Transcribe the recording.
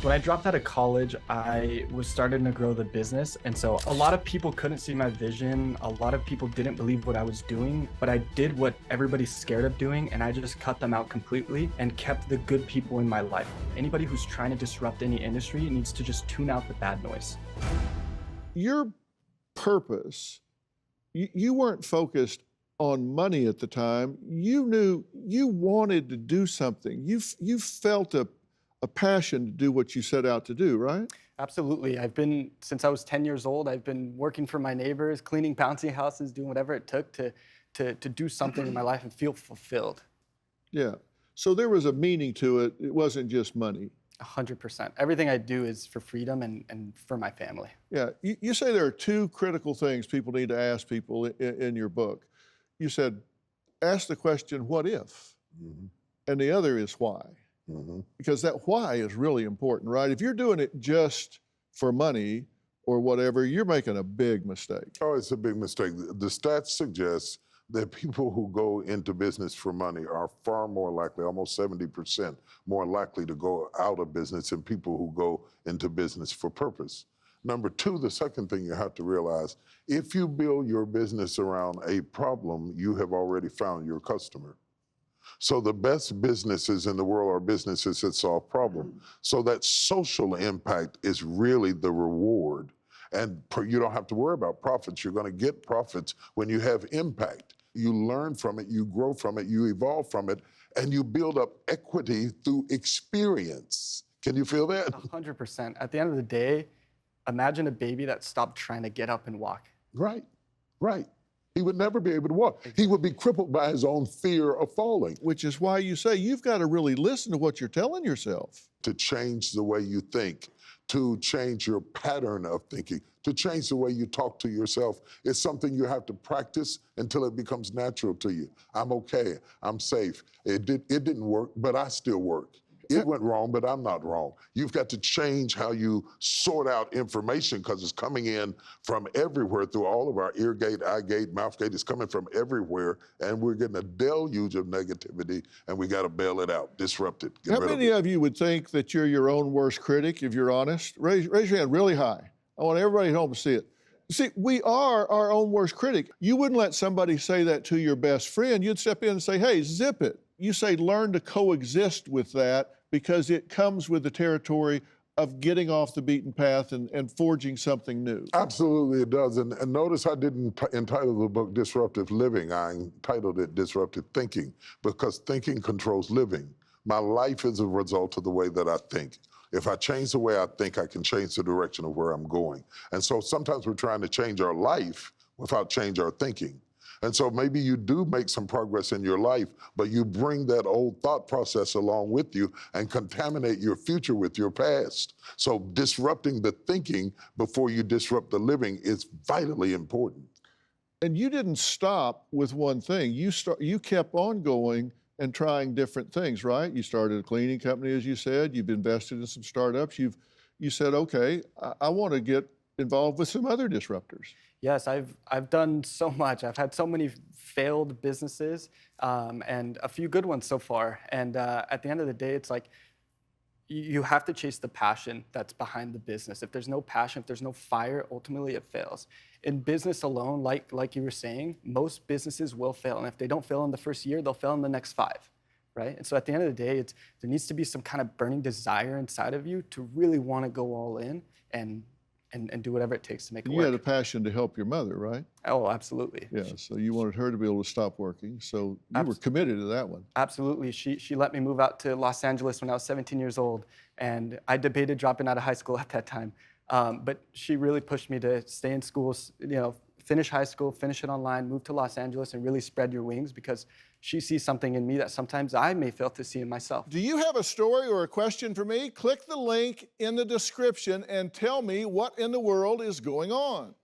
When I dropped out of college, I was starting to grow the business. And so a lot of people couldn't see my vision. A lot of people didn't believe what I was doing, but I did what everybody's scared of doing. And I just cut them out completely and kept the good people in my life. Anybody who's trying to disrupt any industry needs to just tune out the bad noise. Your purpose, you weren't focused on money at the time. You knew you wanted to do something. You felt a passion to do what you set out to do, right? Absolutely. Since I was 10 years old, I've been working for my neighbors, cleaning bouncy houses, doing whatever it took to do something in my life and feel fulfilled. Yeah. So there was a meaning to it. It wasn't just money. 100%. Everything I do is for freedom and for my family. Yeah. You say there are two critical things people need to ask people in your book. You said, ask the question, what if? Mm-hmm. And the other is why. Mm-hmm. Because that why is really important, right? If you're doing it just for money or whatever, you're making a big mistake. Oh, it's a big mistake. The stats suggest that people who go into business for money are far more likely, almost 70% more likely to go out of business than people who go into business for purpose. Number two, the second thing you have to realize, if you build your business around a problem, you have already found your customer. So the best businesses in the world are businesses that solve problems. So that social impact is really the reward. And you don't have to worry about profits. You're going to get profits when you have impact. You learn from it, you grow from it, you evolve from it, and you build up equity through experience. Can you feel that? 100%. At the end of the day, imagine a baby that stopped trying to get up and walk. Right, right. He would never be able to walk. He would be crippled by his own fear of falling. Which is why you say you've got to really listen to what you're telling yourself. To change the way you think, to change your pattern of thinking, to change the way you talk to yourself. It's something you have to practice until it becomes natural to you. I'm okay, I'm safe. It didn't work, but I still work. It went wrong, but I'm not wrong. You've got to change how you sort out information because it's coming in from everywhere through all of our ear gate, eye gate, mouth gate. It's coming from everywhere, and we're getting a deluge of negativity, and we got to bail it out, disrupt it. How many of you would think that you're your own worst critic if you're honest? Raise your hand really high. I want everybody at home to see it. See, we are our own worst critic. You wouldn't let somebody say that to your best friend. You'd step in and say, hey, zip it. You say learn to coexist with that because it comes with the territory of getting off the beaten path and forging something new. Absolutely, it does. And notice I didn't entitle the book Disruptive Living. I entitled it Disruptive Thinking because thinking controls living. My life is a result of the way that I think. If I change the way I think, I can change the direction of where I'm going. And so sometimes we're trying to change our life without change our thinking. And so maybe you do make some progress in your life, but you bring that old thought process along with you and contaminate your future with your past. So disrupting the thinking before you disrupt the living is vitally important. And you didn't stop with one thing. You kept on going and trying different things, right? You started a cleaning company, as you said. You've invested in some startups. You said, okay, I want to get involved with some other disruptors. Yes, I've done so much. I've had so many failed businesses and a few good ones so far. And at the end of the day, it's like you have to chase the passion that's behind the business. If there's no passion, if there's no fire, ultimately it fails. In business alone, like you were saying, most businesses will fail. And if they don't fail in the first year, they'll fail in the next 5. Right? And so at the end of the day, there needs to be some kind of burning desire inside of you to really want to go all in and do whatever it takes to make it work. You had a passion to help your mother, right? Oh, absolutely. Yeah, so you wanted her to be able to stop working, so you were committed to that one. Absolutely. She let me move out to Los Angeles when I was 17 years old, and I debated dropping out of high school at that time. But she really pushed me to stay in school, finish high school, finish it online, move to Los Angeles, and really spread your wings because she sees something in me that sometimes I may fail to see in myself. Do you have a story or a question for me? Click the link in the description and tell me what in the world is going on.